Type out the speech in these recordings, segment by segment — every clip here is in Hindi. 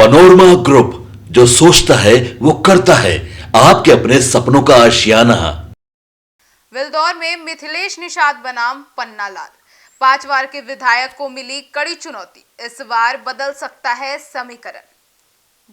पनोरमा ग्रुप, जो सोचता है वो करता है। आपके अपने सपनों का आशियाना। विल्दौर में मिथिलेश निषाद बनाम पन्ना लाल। 5 बार के विधायक को मिली कड़ी चुनौती। इस बार बदल सकता है समीकरण।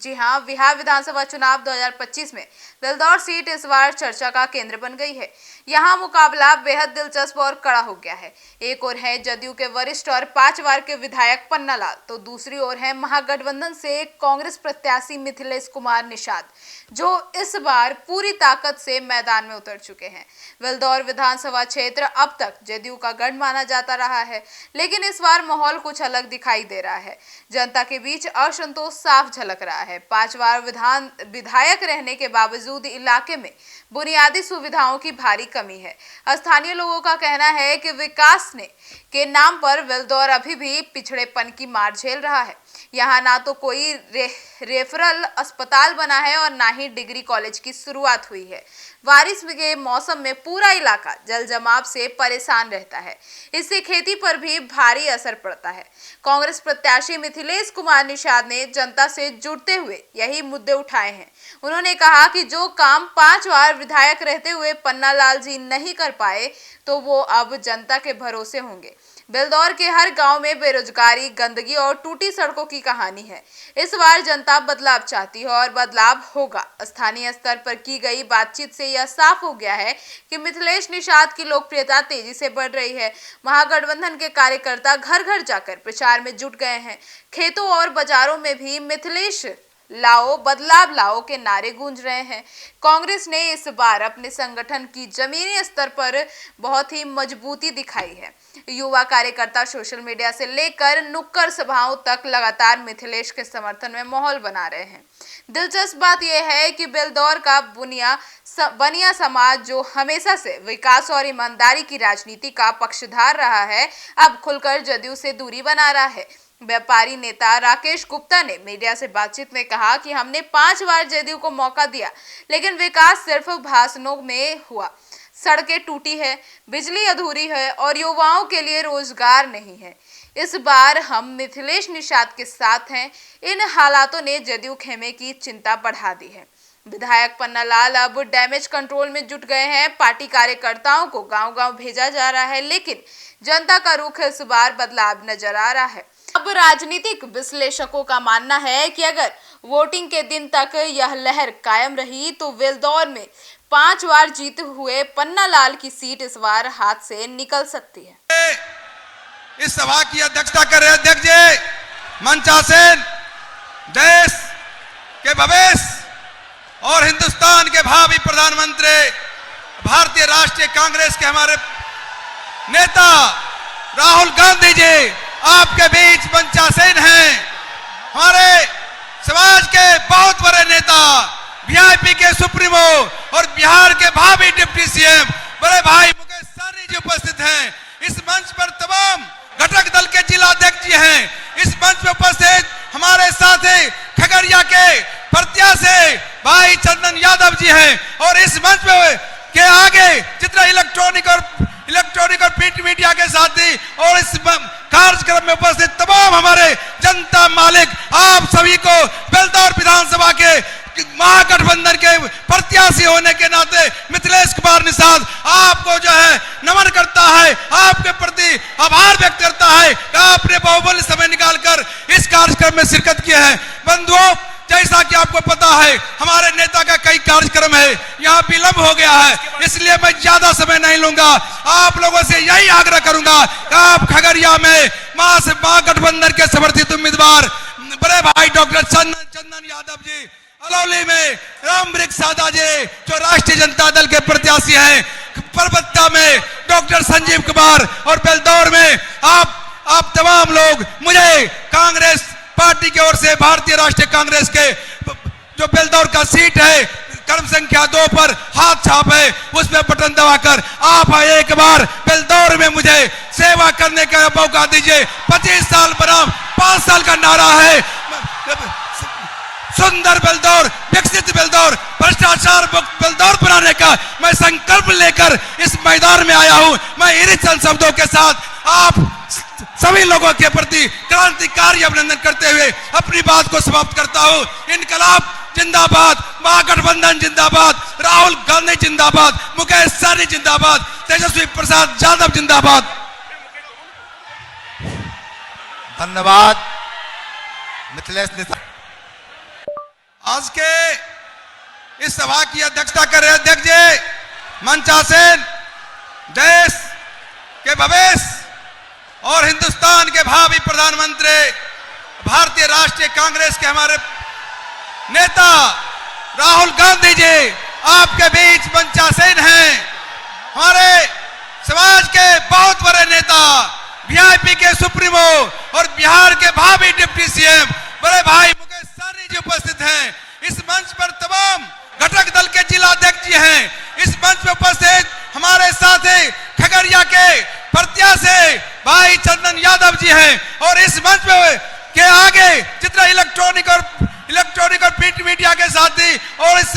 जी हां, बिहार विधानसभा चुनाव 2025 में विल्दौर सीट इस बार चर्चा का केंद्र बन गई है। यहां मुकाबला बेहद दिलचस्प और कड़ा हो गया है। एक ओर है जदयू के वरिष्ठ और 5 बार के विधायक पन्ना लाल, तो दूसरी ओर है महागठबंधन से कांग्रेस प्रत्याशी मिथिलेश कुमार निषाद, जो इस बार पूरी ताकत से मैदान में उतर चुके हैं। विल्दौर विधानसभा क्षेत्र अब तक जदयू का गढ़ माना जाता रहा है, लेकिन इस बार माहौल कुछ अलग दिखाई दे रहा है। जनता के बीच असंतोष साफ झलक रहा है। 5 बार विधायक रहने के बावजूद इलाके में बुनियादी सुविधाओं की भारी कमी है। स्थानीय लोगों का कहना है कि विकास के नाम पर विल्दौर अभी भी पिछड़ेपन की मार झेल रहा है। यहाँ ना तो कोई रेफरल अस्पताल बना है और ना ही डिग्री कॉलेज की शुरुआत हुई है। बारिश के मौसम में पूरा इलाका जल जमाव से परेशान रहता है। इससे खेती पर भी भारी असर पड़ता है। कांग्रेस प्रत्याशी मिथिलेश कुमार निषाद ने जनता से जुड़ते हुए यही मुद्दे उठाए हैं। उन्होंने कहा कि जो काम 5 बार विधायक रहते हुए पन्ना लाल जी नहीं कर पाए, तो वो अब जनता के भरोसे होंगे। विल्दौर के हर गांव में बेरोजगारी, गंदगी और टूटी सड़कों की कहानी है। इस बार जनता बदलाव चाहती है और बदलाव होगा। स्थानीय स्तर पर की गई बातचीत से यह साफ हो गया है कि मिथिलेश निषाद की लोकप्रियता तेजी से बढ़ रही है। महागठबंधन के कार्यकर्ता घर घर जाकर प्रचार में जुट गए हैं। खेतों और बाजारों में भी मिथिलेश लाओ, बदलाव लाओ के नारे गूंज रहे हैं। कांग्रेस ने इस बार अपने संगठन की जमीनी स्तर पर बहुत ही मजबूती दिखाई है। युवा कार्यकर्ता सोशल मीडिया से लेकर नुक्कड़ सभाओं तक लगातार मिथिलेश के समर्थन में माहौल बना रहे हैं। दिलचस्प बात यह है कि विल्दौर का बनिया समाज, जो हमेशा से विकास और ईमानदारी की राजनीति का पक्षधर रहा है, अब खुलकर जदयू से दूरी बना रहा है। व्यापारी नेता राकेश गुप्ता ने मीडिया से बातचीत में कहा कि हमने 5 बार जदयू को मौका दिया, लेकिन विकास सिर्फ भाषणों में हुआ। सड़कें टूटी है, बिजली अधूरी है और युवाओं के लिए रोजगार नहीं है। इस बार हम मिथिलेश निषाद के साथ हैं। इन हालातों ने जदयू खेमे की चिंता बढ़ा दी है। विधायक पन्ना लाल अब डैमेज कंट्रोल में जुट गए हैं। पार्टी कार्यकर्ताओं को गांव-गांव भेजा जा रहा है, लेकिन जनता का रुख इस बार बदलाव नजर आ रहा है। अब राजनीतिक विश्लेषकों का मानना है कि अगर वोटिंग के दिन तक यह लहर कायम रही, तो विल्दौर में 5 बार जीते हुए पन्ना लाल की सीट इस बार हाथ से निकल सकती है। इस सभा की अध्यक्षता कर रहे अध्यक्ष जी मंचासेन, देश के भविष्य और हिंदुस्तान के भावी प्रधानमंत्री, भारतीय राष्ट्रीय कांग्रेस के हमारे नेता राहुल गांधी जी आपके बीच मंचासेन हैं। हमारे समाज के बहुत बड़े नेता, वीआईपी के सुप्रीमो और बिहार के भावी डिप्टी सीएम बड़े भाई मुकेश सहनी जी उपस्थित हैं। इस मंच पर तमाम घटक दल के जिला अध्यक्ष जी हैं। इस मंच पर उपस्थित हमारे साथी खगड़िया के प्रत्याशी भाई चंदन यादव जी हैं। और इस मंच के आगे जितना इलेक्ट्रॉनिक और प्रिंट मीडिया के साथी और इस कार्यक्रम में उपस्थित तमाम हमारे जनता मालिक, आप सभी को विल्दौर विधानसभा के महागठबंधन के प्रत्याशी होने के नाते मिथिलेश कुमार निषाद आपको जो है नमन करता है, आपके प्रति आभार व्यक्त करता है कि आपने बहुमूल्य समय निकालकर इस कार्यक्रम में शिरकत की है। बंधुओं, जैसा कि आपको पता है हमारे नेता का कई कार्यक्रम है, यहाँ विलंब हो गया है, इसलिए मैं ज्यादा समय नहीं लूंगा। आप लोगों से यही आग्रह करूंगा कि आप खगड़िया में महागठबंधन के समर्थित उम्मीदवार बड़े भाई डॉक्टर चंदन यादव जी, अलौली में रामवृक्ष सादा जी जो राष्ट्रीय जनता दल के प्रत्याशी हैं, परबत्ता में डॉक्टर संजीव कुमार और बेलदौर में आप तमाम लोग मुझे कांग्रेस पार्टी की ओर से भारतीय राष्ट्रीय कांग्रेस के जो बेलदौर का सीट है क्रम संख्या 2 पर हाथ छाप है, उसमें बटन दबाकर आप एक बार बेलदौर में मुझे सेवा करने का मौका दीजिए। 25 साल बनाम 5 साल का नारा है। सुंदर बेलदौर, विकसित बेलदौर, भ्रष्टाचार मुक्त बेलदौर बनाने का मैं संकल्प लेकर इस मैदान में आया हूं। मैं इन्हीं चंद शब्दों के साथ आप सभी लोगों के प्रति क्रांतिकारी अभिनंदन करते हुए अपनी बात को समाप्त करता हूं। इनकलाब जिंदाबाद, महागठबंधन जिंदाबाद, राहुल गांधी जिंदाबाद, मुकेश सहनी जिंदाबाद, तेजस्वी प्रसाद यादव जिंदाबाद। धन्यवाद। मिथिलेश निषाद। आज के इस सभा की अध्यक्षता कर रहे अध्यक्ष जी मंचासीन देश के भविष्य और हिंदुस्तान के भावी प्रधानमंत्री भारतीय राष्ट्रीय कांग्रेस के हमारे नेता राहुल गांधी जी आपके बीच मंचासीन हैं। हमारे समाज के बहुत बड़े नेता, वीआईपी के सुप्रीमो और बिहार के भावी डिप्टी सीएम बड़े भाई मुकेश सहनी जी उपस्थित हैं। इस मंच पर तमाम घटक दल के जिला अध्यक्ष जी हैं। इस मंच पर उपस्थित हमारे साथी खगड़िया के प्रत्याशी भाई चंदन यादव जी हैं। और इस मंच पे के आगे जितना इलेक्ट्रॉनिक और प्रिंट मीडिया के साथी और इस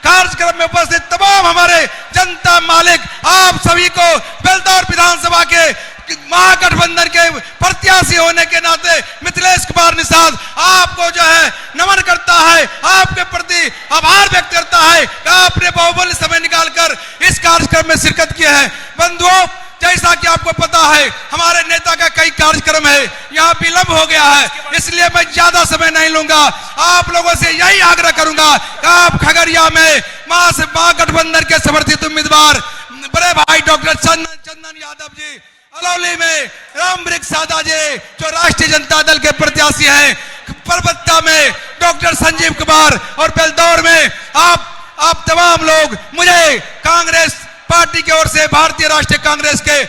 कार्यक्रम में उपस्थित तमाम हमारे जनता मालिक, आप सभी को बेलदौर विधानसभा के महागठबंधन के प्रत्याशी होने के नाते मिथिलेश कुमार निषाद आपको जो है नमन करता है, आपके प्रति आभार व्यक्त करता है कि आपने बहुमूल्य समय निकालकर इस कार्यक्रम में शिरकत की है। बंधुओं, जैसा कि आपको पता है हमारे नेता का कई कार्यक्रम है, यहाँ विलंब हो गया है, इसलिए मैं ज्यादा समय नहीं लूंगा। आप लोगों से यही आग्रह करूंगा कि आप खगड़िया में महागठबंधन के समर्थित उम्मीदवार बड़े भाई डॉक्टर चंदन यादव जी, अलौली में रामवृक्ष सादा जी जो राष्ट्रीय जनता दल के प्रत्याशी हैं, परबत्ता में डॉक्टर संजीव कुमार और बेलदौर में आप तमाम लोग मुझे कांग्रेस पार्टी की ओर से भारतीय राष्ट्रीय कांग्रेस के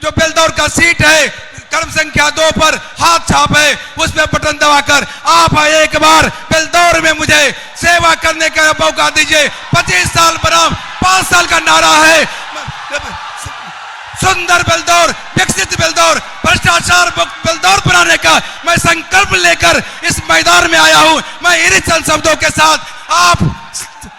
जो बेलदौर का सीट है क्रम संख्या 2 पर हाथ छाप है, उसमें बटन दबाकर आप एक बार बेलदौर में मुझे सेवा करने का मौका दीजिए। 25 साल बनाम 5 साल का नारा है। सुंदर बेलदौर, विकसित बेलदौर, भ्रष्टाचार मुक्त बेलदौर बनाने का मैं संकल्प लेकर इस मैदान में आया हूं। मैं इन्हीं चंद शब्दों के साथ आप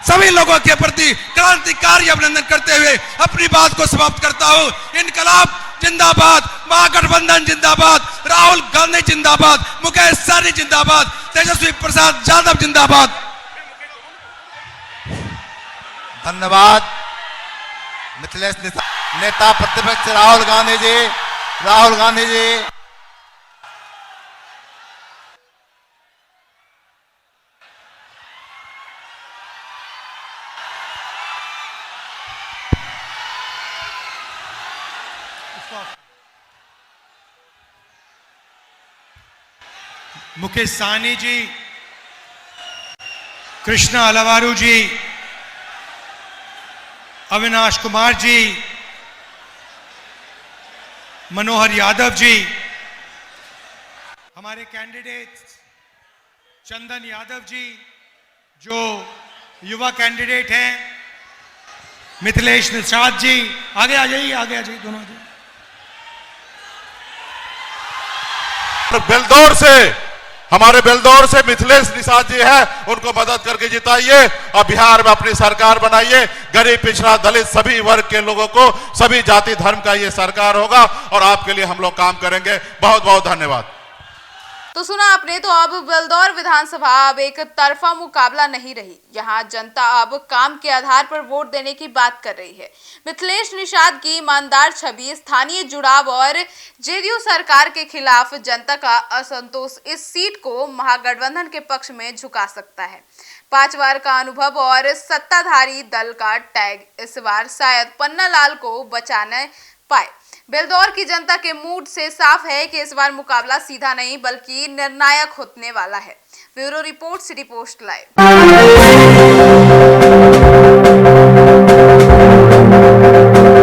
सभी लोगों के प्रति क्रांतिकारी अभिनंदन करते हुए अपनी बात को समाप्त करता हूं। इनकलाब जिंदाबाद, महागठबंधन जिंदाबाद, राहुल गांधी जिंदाबाद, मुकेश सहनी जिंदाबाद, तेजस्वी प्रसाद यादव जिंदाबाद। धन्यवाद। मिथिलेश निषाद। नेता प्रतिपक्ष राहुल गांधी जी। मुकेश सहनी जी, कृष्णा अलवारू जी, अविनाश कुमार जी, मनोहर यादव जी, हमारे कैंडिडेट चंदन यादव जी जो युवा कैंडिडेट हैं, मिथिलेश निषाद जी, आगे आ जाइए दोनों जी। हमारे बेलदौर से मिथिलेश निषाद जी है, उनको मदद करके जिताइए और बिहार में अपनी सरकार बनाइए। गरीब, पिछड़ा, दलित सभी वर्ग के लोगों को, सभी जाति धर्म का ये सरकार होगा और आपके लिए हम लोग काम करेंगे। बहुत बहुत धन्यवाद। तो सुना आपने, तो अब बेलदौर विधानसभा अब एक तरफा मुकाबला नहीं रही। यहाँ जनता अब काम के आधार पर वोट देने की बात कर रही है। मिथिलेश निषाद की ईमानदार छवि, स्थानीय जुड़ाव और जेडीयू सरकार के खिलाफ जनता का असंतोष इस सीट को महागठबंधन के पक्ष में झुका सकता है। 5 बार का अनुभव और सत्ताधारी दल का टैग इस बार शायद पन्नालाल को बचा न पाए। बेलदौर की जनता के मूड से साफ है कि इस बार मुकाबला सीधा नहीं बल्कि निर्णायक होने वाला है। Bureau report, city post live.